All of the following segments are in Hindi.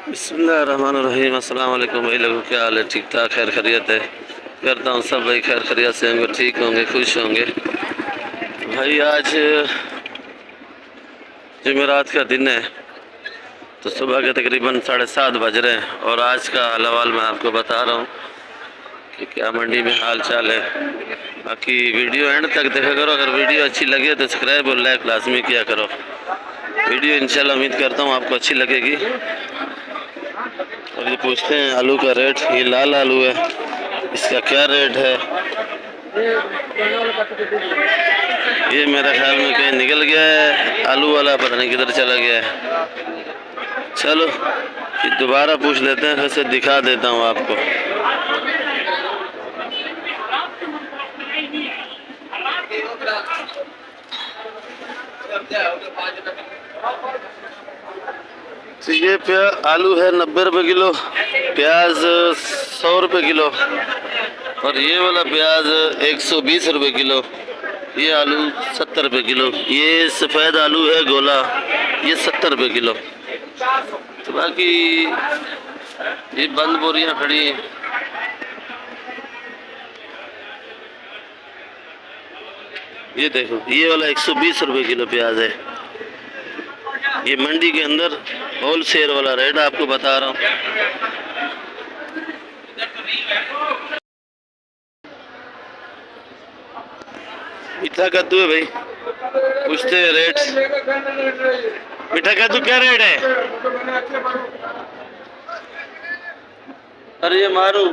बिस्मिल्लाहिर्रहमानिर्रहीम। अस्सलाम वालेकुम भाई लोगों, क्या हाल है? ठीक ठाक, खैर खैरियत है? करता हूँ सब भाई खैर खैरियत से होंगे, ठीक होंगे, खुश होंगे। भाई आज जुमेरात का दिन है, तो सुबह के तकरीबन 7:30 बज रहे हैं और आज का हाल मैं आपको बता रहा हूँ कि क्या मंडी में हाल चाल है। बाकी वीडियो एंड तक देखा करो, अगर वीडियो अच्छी लगे तो सब्सक्राइब और लाइक लाजमी किया करो। वीडियो इंशाल्लाह उम्मीद करता हूँ आपको अच्छी लगेगी। और ये पूछते हैं आलू का रेट, ये लाल आलू है, इसका क्या रेट है? ये मेरा ख्याल में कहीं निकल गया है आलू वाला, पता नहीं किधर चला गया है। चलो दोबारा पूछ लेते हैं, फिर से दिखा देता हूँ आपको। तो ये आलू है 90 रुपये किलो, प्याज 100 रुपये किलो, और ये वाला प्याज 120 रुपये किलो, ये आलू 70 रुपये किलो, ये सफ़ेद आलू है गोला, ये 70 रुपये किलो। तो बाकी ये बंद बोरियां खड़ी हैं। ये देखो, ये वाला 120 रुपये किलो प्याज है। ये मंडी के अंदर होल सेल वाला रेट आपको बता रहा हूँ। मीठा कद्दू है भाई, पूछते हैं रेट। मीठा कद्दू क्या रेट है? अरे ये मारू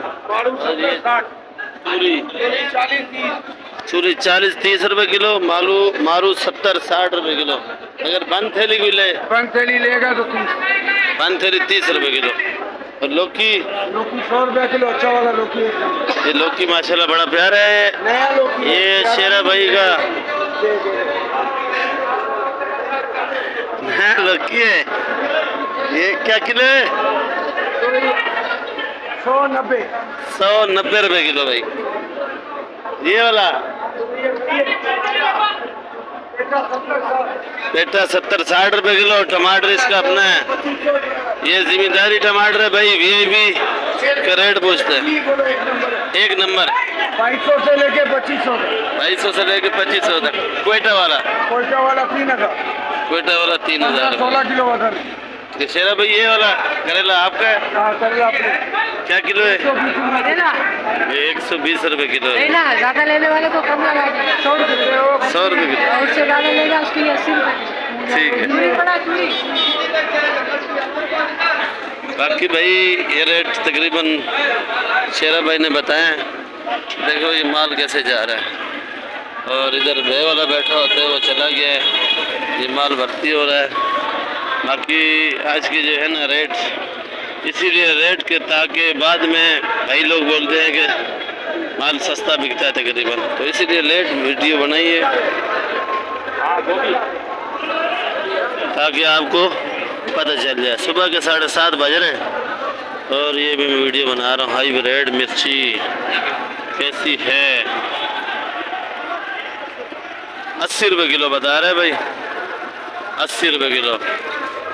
चूरी 40-30 रुपए किलो, मारू 70-60 रुपए किलो। अगर बंद थैली भी ले, बंद थैली लेगा तो 30, बंद थैली 30 रुपए किलो। और लौकी 100 रुपया किलो, अच्छा वाला लौकी। ये लौकी माशाल्लाह बड़ा प्यारा है, नया लौकी। ये शेरा भाई का नया लौकी है। ये क्या किलो है? 190 रुपए किलो भाई। ये वाला पेटा 70-60 रुपए किलो। टमाटर इसका अपना है, ये जिम्मेदारी टमाटर है भाई, वीआईपी का रेट पूछते हैं। एक नंबर 2200 से लेके 2500 तक। 2200 से लेके 2500 तक। क्वेटा वाला 3000। क्वेटा वाला 3000। 16 किलो वजन। शेरा भाई ये वाला करेला आपका है? करेला क्या किलो है? 120 रुपए किलो है। ज्यादा लेने वाले को कम लगा देंगे, 100 रुपये। 100 रुपए किलो। उससे ज्यादा लेगा उसके लिए 80 रुपए। ठीक है। बाकी भाई ये रेट तकरीबन शेरा भाई ने बताया। देखो ये माल कैसे जा रहा है, और इधर भे वाला बैठा होता है, वो चला गया है, ये माल भर्ती हो रहा है। बाकी आज की जो है ना रेट, इसीलिए रेट के ताकि बाद में भाई लोग बोलते हैं कि माल सस्ता बिकता है तकरीबन, तो इसीलिए लेट वीडियो बनाई है ताकि आपको पता चल जाए। सुबह के 7:30 बज रहे हैं और ये भी मैं वीडियो बना रहा हूँ। हाइब्रिड मिर्ची कैसी है? 80 रुपये किलो बता रहे भाई, 80 रुपये किलो।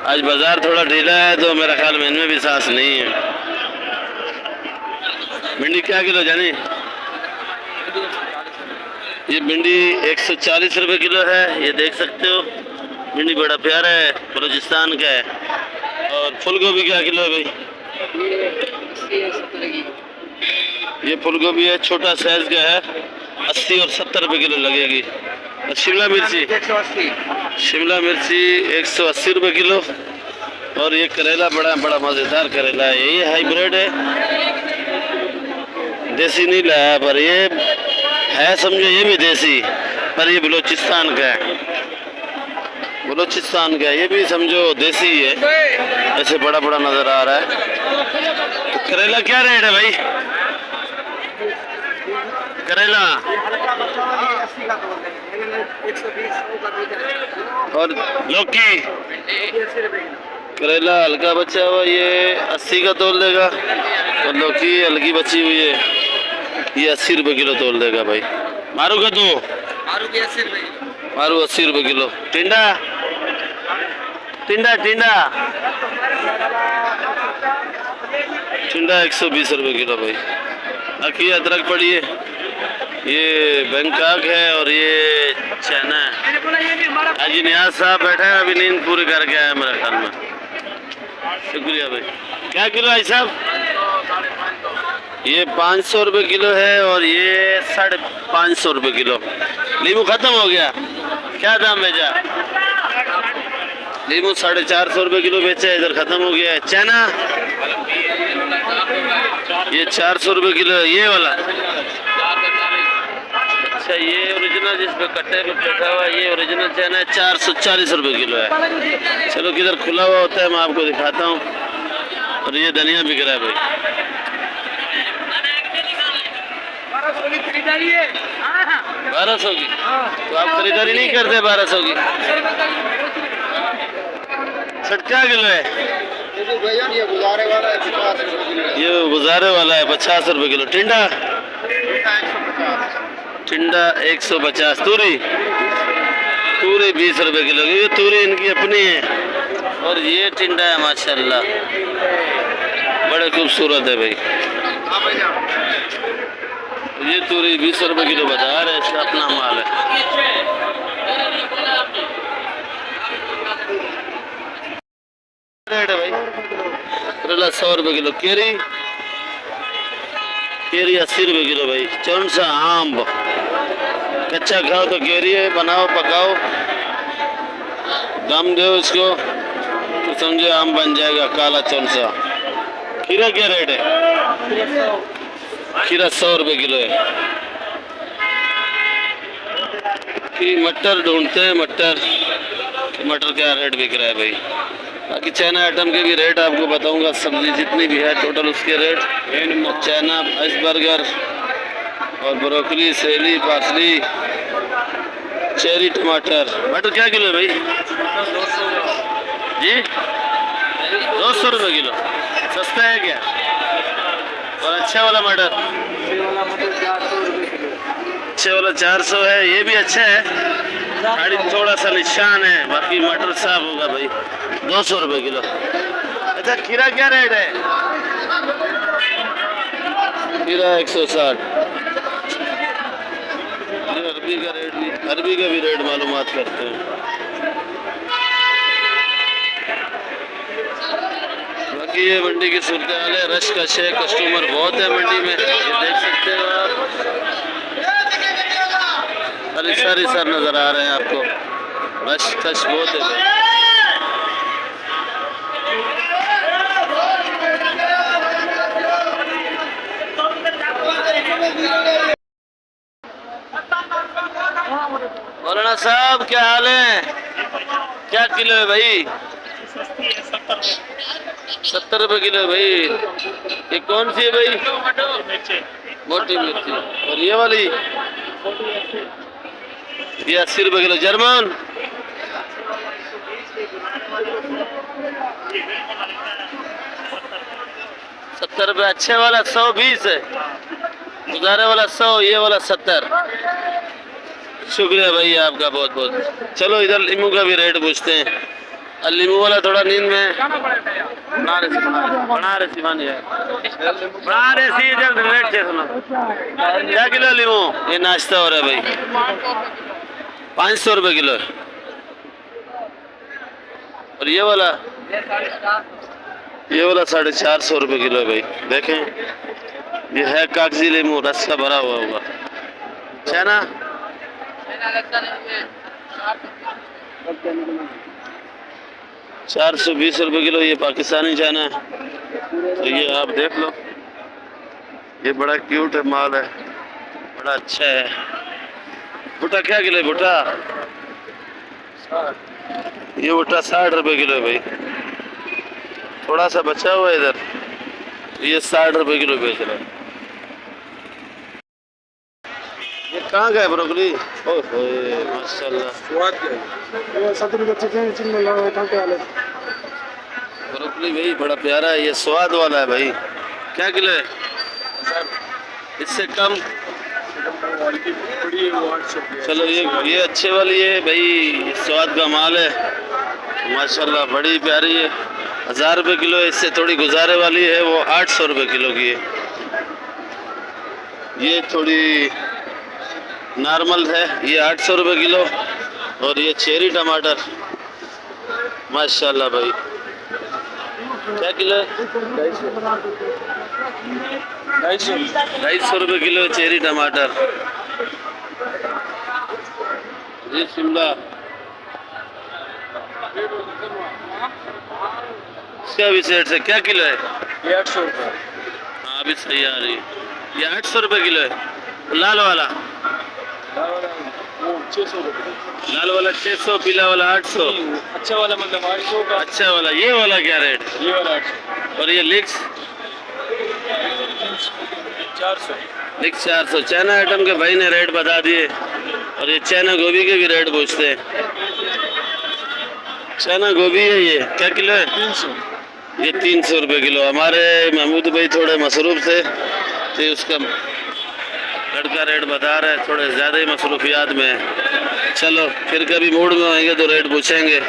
आज बाजार थोड़ा ढीला है तो मेरा ख्याल में इनमें भी सांस नहीं है। भिंडी क्या किलो जानी? ये भिंडी 140 रुपये किलो है, ये देख सकते हो। भिंडी बड़ा प्यारा है, बलूचिस्तान का है। और फूल गोभी क्या किलो है भाई? ये फूल गोभी है, छोटा साइज का है, 80 और 70 रुपये किलो लगेगी। और शिमला मिर्ची 180 रुपये किलो। और ये करेला बड़ा मज़ेदार करेला है, यही हाइब्रिड है, देसी नहीं लाया, पर ये है समझो ये भी देसी, पर ये बलूचिस्तान का है, ये भी समझो देसी है, ऐसे बड़ा नज़र आ रहा है। तो करेला क्या रेट है भाई? करेला और लौकी करेला हल्का बचा हुआ ये 80 का तोल देगा, और लौकी हल्की बची हुई है ये 80 रुपए किलो तोल देगा भाई। मारू का दो मारू 80 रुपए किलो। टिंडा टिंडा टिंडा टिंडा 120 रुपए किलो भाई। बाकी अदरक पड़ी है, ये बैंकॉक है और ये चाइना है। हाजी नियाज साहब बैठे हैं, अभी नींद पूरी करके आए मेरे ख्याल में। शुक्रिया भाई। क्या किलो है साहब? ये 500 रुपए किलो है और ये 550 रुपए किलो। नींबू खत्म हो गया, क्या दाम बेचा? नींबू 450 रुपए किलो बेचा है, इधर खत्म हो गया है। चाइना ये 400 रुपए किलो है, ये वाला। अच्छा ये ओरिजिनल जिस पे कट्टे पे बैठा हुआ ये ओरिजिनल चाइना है, 440 रुपए किलो है। चलो किधर खुला हुआ होता है मैं आपको दिखाता हूँ। और ये धनिया बिक रहा है भाई। 1200 की? तो आप खरीदारी नहीं करते 1200 की? क्या किलो है? ये गुजारे वाला है 50 रुपए किलो। टिंडा टिंडा 150। तूरी तूरी 20 रुपए किलो, क्योंकि तूरी इनकी अपनी है। और ये टिंडा है माशाल्लाह, बड़े खूबसूरत है भाई। ये तूरी 20 रुपए किलो बता रहे हैं, इसका अपना माल है। रेट है भाई करेला 100 रुपए किलो। केरी केरी 80 रुपए किलो भाई। कौन सा आम कच्चा खाओ तो केरी है, बनाओ पकाओ दम दो इसको तो समझो आम बन जाएगा काला चौंसा। खीरा क्या रेट है? खीरा 100 रुपए किलो है। कि मटर ढूंढते हैं, मटर मटर क्या रेट बिक रहा है भाई। बाकी चाइना आइटम के भी रेट आपको बताऊंगा, सब्जी जितनी भी है टोटल उसके रेट। चाइना आइसबर्गर और ब्रोकली, सेली, पार्सली, चेरी, टमाटर। मटर क्या किलो है भाई जी? 200 रुपये किलो। सस्ता है क्या? और अच्छा वाला मटर? अच्छे वाला 400 है। ये भी अच्छा है, गाड़ी थोड़ा सा निशान है, बाकी मटर साफ होगा भाई। 200 रुपये किलो। अच्छा खीरा क्या रेट है? खीरा 160। अरबी का रेट भी, अरबी का भी रेट मालूमात करते हैं। बाकी ये मंडी की सूरत हाल है, रश का है, कस्टमर बहुत है मंडी में, ये देख सकते हो आप। खाली सारी सर नजर आ रहे हैं आपको, रश कश बहुत है भाई। मौलाना साहब क्या हाल है? क्या किलो है भाई? 70 रुपए किलो है भाई। ये कौन सी है भाई? मोटी मिर्ची। और ये वाली ये 80 रुपए किलो। जर्मन 70 रुपए। अच्छे वाला 120 है, गुजारे वाला 100, ये वाला 70। शुक्रिया भाई आपका बहुत बहुत। चलो इधर लीमू का भी रेट पूछते हैं। लीमू वाला थोड़ा नींद में बना रहे जल्द रेट से सुनो। क्या किलो लीमू? ये नाश्ता हो रहा है भाई, 500 रुपए किलो है। और ये वाला 450 रुपए किलो है भाई। देखें ये है कागजी लीमू, रस का भरा हुआ होगा। चाइना 420 रुपए किलो। ये पाकिस्तानी चाइना है, तो ये आप देख लो, ये बड़ा क्यूट है, माल है, बड़ा अच्छा है। भुट्टा क्या किलो है? भुट्टा ये भुट्टा 60 रुपए किलो है भाई। थोड़ा सा बचा हुआ है इधर, ये 60 रुपए किलो बेच रहा है। ये कहाँ गए ब्रोकली? ओहो माशाल्लाह। ब्रोकली भाई बड़ा प्यारा है, ये स्वाद वाला है भाई। क्या किलो है? इससे कम? चलो ये अच्छे वाली है भाई, स्वाद का माल है माशाल्लाह, बड़ी प्यारी है। 1000 रुपये किलो है। इससे थोड़ी गुजारे वाली है, वो 800 रुपये किलो की है। ये थोड़ी नॉर्मल है, ये 800 रुपये किलो। और ये चेरी टमाटर माशाल्लाह भाई, क्या किलो है? 250 रुपये किलो है चेरी टमाटर। ये शिमला इसका भी सेट से क्या किलो है? ये 800 रुपये। हाँ अभी सही आ रही है। ये 800 रुपये किलो है। लाल वाला? वो 600 रुपये। लाल वाला 600, पीला वाला 800। अच्छा वाला मतलब 800 का। अच्छा वाला, ये वाला क्या रेट? ये वाला 800। और ये लिक्स? 400। लिक्स 400। चाइना आइटम के भाई ने रेट बता दिए। और ये चाइना गोभी के भी रेट पूछते हैं। चाइना गोभी है, ये क्या किलो है? 300। ये 300 रुपये किलो। हमारे महमूद भाई थोड़े मसरूफ थे तो उसका लड़का रेट बता रहा है, थोड़े ज़्यादा ही मसरूफियात में है। चलो फिर कभी मूड में होंगे तो रेट पूछेंगे।